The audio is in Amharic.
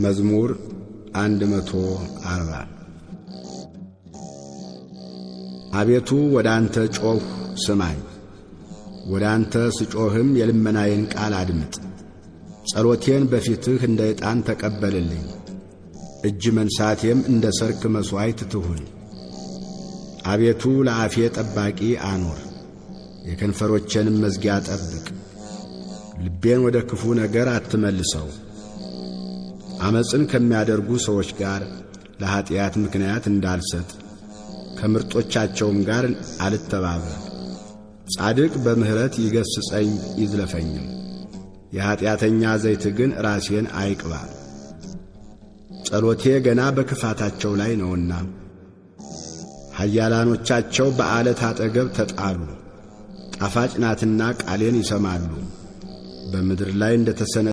መዝሙር 140 አቤቱ ወደ አንተ ጮኽሁ ስማኝ፣ ወደ አንተ ስጮኽም የልመናዬን ቃል አድምጥ። ጸሎቴን በፊትህ እንደ ዕጣን ተቀበልልኝ፣ እጅ መንሳቴም እንደ ሰርክ መሥዋዕት ትሁን። አቤቱ ለአፌ ጠባቂ አኑር፣ የከንፈሮቼንም መዝጊያ ጠብቅ። ልቤን ወደ ክፉ ነገር አትመልሰው፣ ዓመፅን ከሚያደርጉ ሰዎች ጋር ለኀጢአት ምክንያት እንዳልሰጥ ከምርጦቻቸውም ጋር አልተባበር። ጻድቅ በምሕረት ይገሥጸኝ ይዝለፈኝም፣ የኀጢአተኛ ዘይት ግን ራሴን አይቅባ። ጸሎቴ ገና በክፋታቸው ላይ ነውና ኃያላኖቻቸው በዓለት አጠገብ ተጣሉ። ጣፋጭ ናትና ቃሌን ይሰማሉ፣ በምድር ላይ እንደ ተሰነ